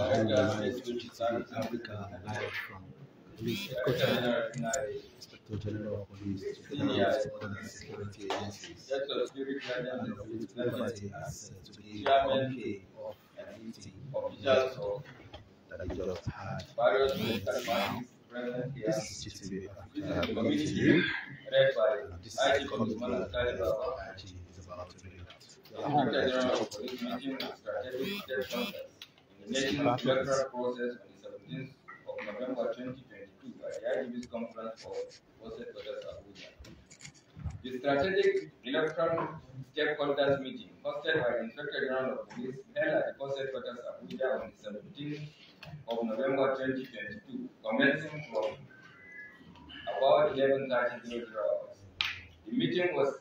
live to GTV Africa, live from Police Headquarters, Inspector General of Police, General of Security Agencies, and political party as to be okay of a meeting that we just had. This is GTV Africa coming to you. This is the comic that IG is about to bring out. The General of Police meeting with strategic stakeholders in the nation's electoral process on the 17th of November 2022 by the IGP's conference for Posted Quarters Abuja. The strategic electoral stakeholders meeting, hosted by the Inspector General of Police, held at the Posted Quarters Abuja on the 17th of November 2022, commencing from about 11:30 hours. The meeting was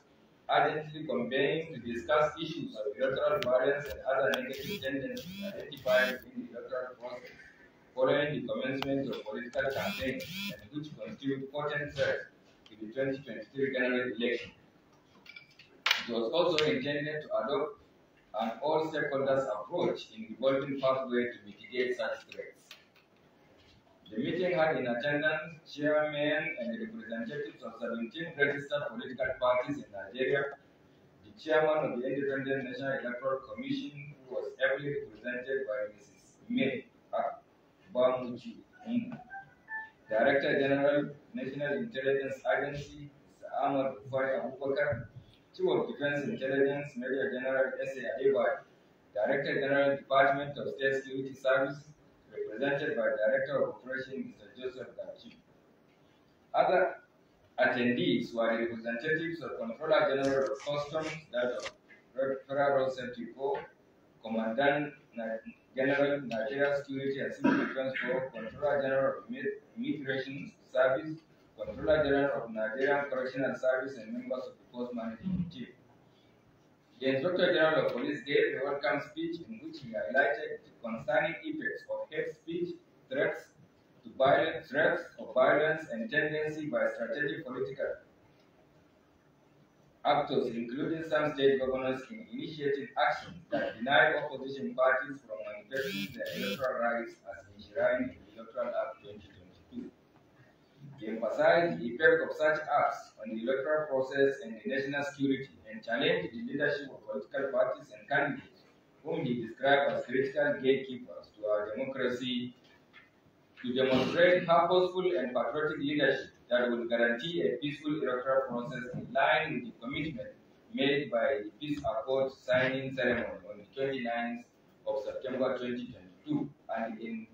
urgently convened to discuss issues of electoral violence and other negative tendencies identified in the electoral process following the commencement of political campaigns and which constitute potent threats to the 2023 general election. It was also intended to adopt an all-stakeholders approach in evolving pathway to mitigate such threats. The meeting had in attendance chairmen and representatives of 17 registered political parties in Nigeria, the chairman of the Independent National Electoral Commission, who was ably represented by Mrs. May Bamuchi, Director General, National Intelligence Agency, Mr. Ahmad Rufai Abubakar, Chief of Defense Intelligence, Major General S.A. Adebayo, Director General, Department of State Security Service, represented by Director of Operations, Mr. Joseph Gachi. Other attendees were representatives of Controller General of Customs, that of Federal Road Safety Corps, Commandant General Nigeria Security and Civil Defense Corps, Controller General of Immigration Service, Controller General of Nigerian Correctional Service, and members of the Post Management Team. The Inspector General of Police gave a welcome speech in which he highlighted the concerning effects of hate speech, threats of violence, and tendency by strategic political actors, including some state governors, in initiating actions that deny opposition parties from manifesting their electoral rights as enshrined in the Electoral Act 2022. He emphasized the effect of such acts on the electoral process and the national security, and challenged the leadership of political parties and candidates, whom he described as critical gatekeepers to our democracy, to demonstrate purposeful and patriotic leadership that will guarantee a peaceful electoral process in line with the commitment made by the Peace Accord signing ceremony on the 29th of September 2022, and in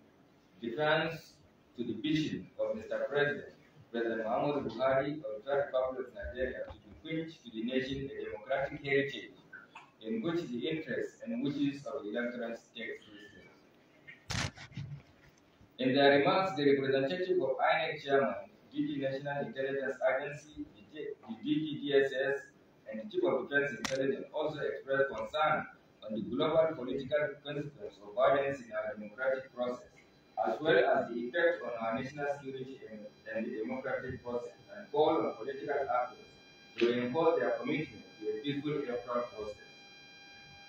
deference to the vision of Mr. President Muhammadu Buhari of the Republic of Nigeria to bequeath to the nation a democratic heritage in which the interests and wishes of the electorate take precedence. In their remarks, the representative of INEC Chairman, DG National Intelligence Agency, the DG DSS, and the Chief of Defense Intelligence also expressed concern on the global political consequences of violence in our democratic process, as well as the effect on our national security and the democratic process, and call on political actors to reinforce their commitment to a peaceful electoral process.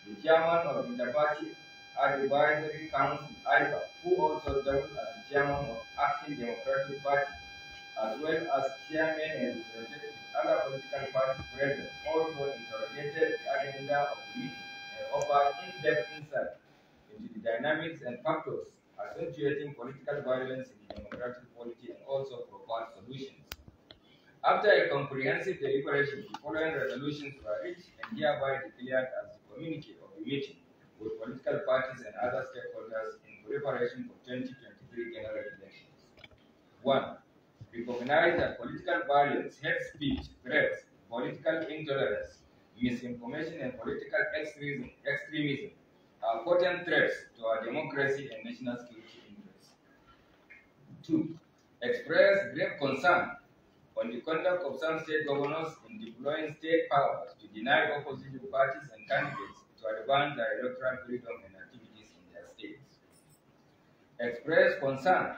The chairman of the Interparty Advisory Council, IGP, who also served as the chairman of Acting Democratic Party, as well as chairman and representatives of other political parties present, also interrogated the agenda of the meeting and offered in-depth insight into the dynamics and factors accentuating political violence in the democratic polity, and also propose solutions. After a comprehensive deliberation, the following resolutions were reached and hereby declared as the communique of the meeting with political parties and other stakeholders in preparation for 2023 general elections. 1. Recognize that political violence, hate speech, threats, political intolerance, misinformation, and political extremism are potent threats to our democracy and national security interests. 2. Express grave concern on the conduct of some state governors in deploying state powers to deny opposition parties and candidates to advance their electoral freedom and activities in their states. Express concern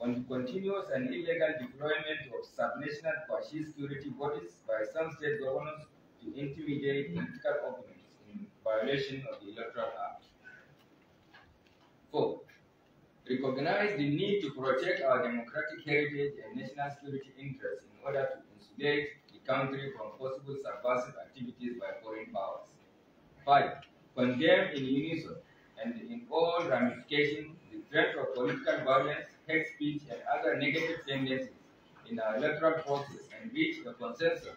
on the continuous and illegal deployment of subnational fascist security bodies by some state governors to intimidate political opponents in violation of the Electoral Act. 4. Recognize the need to protect our democratic heritage and national security interests in order to insulate the country from possible subversive activities by foreign powers. 5. Condemn in unison and in all ramifications the threat of political violence, hate speech, and other negative tendencies in our electoral process and reach a consensus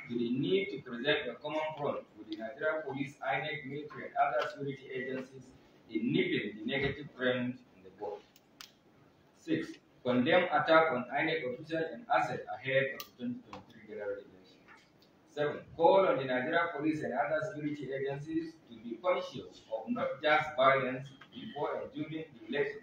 to the need to present a common front with the Nigerian police, INEC, military, and other security agencies in nipping the negative trend in the board. 6. Condemn attack on INEC official and asset ahead of the 2023 general election. 7. Call on the Nigerian police and other security agencies to be conscious of not just violence before and during the election,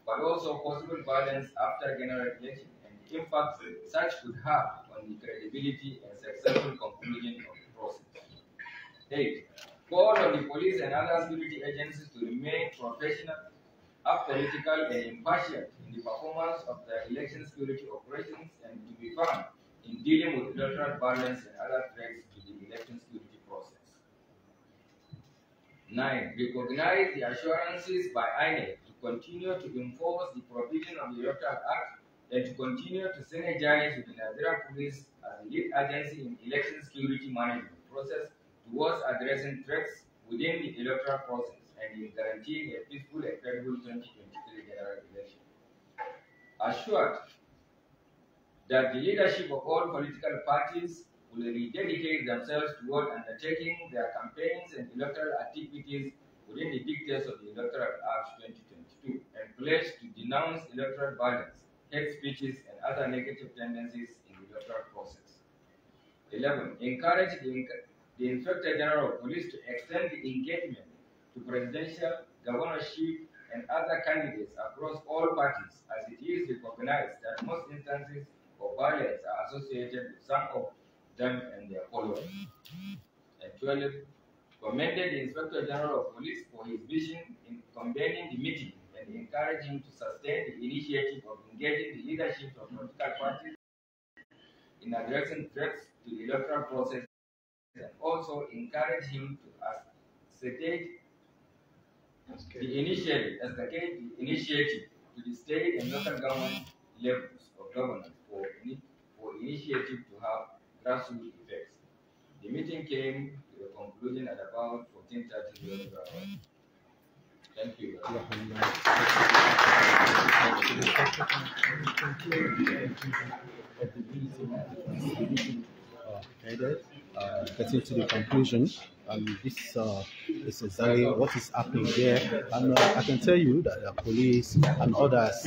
but also possible violence after general election and the impact such could have on the credibility and successful conclusion of the process. 8. Call on the police and other security agencies to remain professional, apolitical, and impartial in the performance of their election security operations and to be firm in dealing with electoral violence and other threats to the election security process. 9. Recognize the assurances by INEC to continue to enforce the provision of the Electoral Act and to continue to synergize with the Nigerian police as the lead agency in election security management process towards addressing threats within the electoral process and in guaranteeing a peaceful and credible 2023 general election. Assured that the leadership of all political parties will rededicate themselves toward undertaking their campaigns and electoral activities within the dictates of the Electoral Act 2022 and pledge to denounce electoral violence, hate speeches, and other negative tendencies in the electoral process. 11. Encourage the Inspector General of Police to extend the engagement to presidential, governorship, and other candidates across all parties, as it is recognized that most instances of violence are associated with some of them and their followers. And 12. Commended the Inspector General of Police for his vision in convening the meeting and encouraged him to sustain the initiative of engaging the leadership of political parties in addressing threats to the electoral process and also encourage him to associate the initiative to the state and local government levels of governance for initiative to have grassroots effects. The meeting came to a conclusion at about 14:30 hours. Thank you. Getting to the conclusion, this is exactly what is happening here, and I can tell you that the police and others.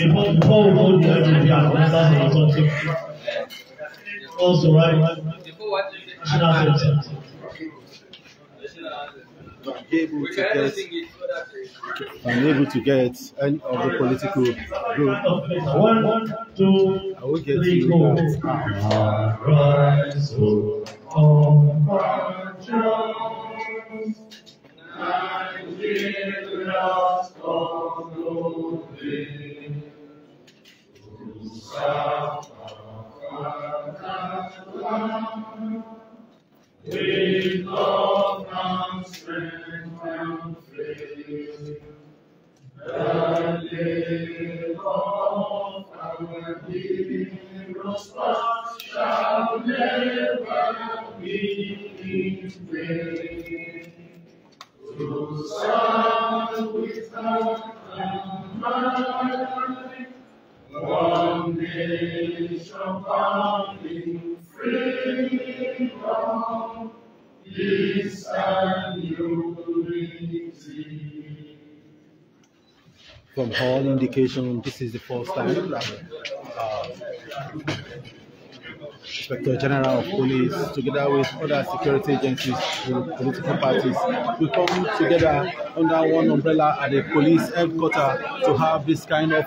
Also, right? I'm able to get any of the political group. 1, 2, I will get 3, to 4. With love and strength and faith, the day of our heroes past shall never be in vain. To serve with heart and mind, one nation founding freedom, peace and unity. From all indication, this is the first time that Inspector General of Police, together with other security agencies and political parties, will come together under one umbrella at the police headquarters to have this kind of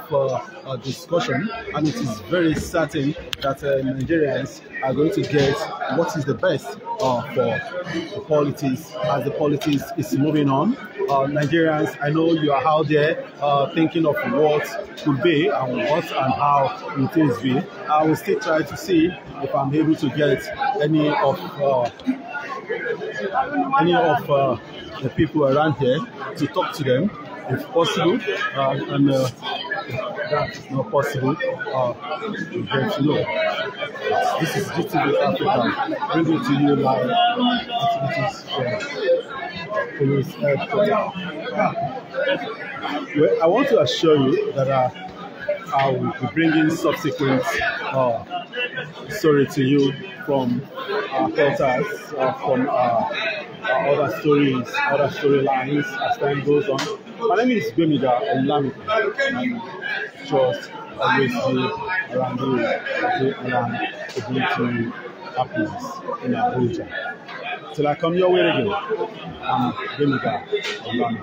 discussion. And it is very certain that Nigerians are going to get what is the best for the politics as the politics is moving on. Nigerians, I know you are out there thinking of what could be and what and how it is be. I will still try to see if I'm able to get any of the people around here to talk to them, if possible, and that is not possible, you get to know. This is GTV Africa, bringing to you live activities from police headquarters. Well, I want to assure you that I will be bringing subsequent story to you from quarters, from other stories, other storylines as time goes on. My name is Bemida Olami, and just always be around the community happiness in Abuja. Till I come your way again, I'm Bemida Olami.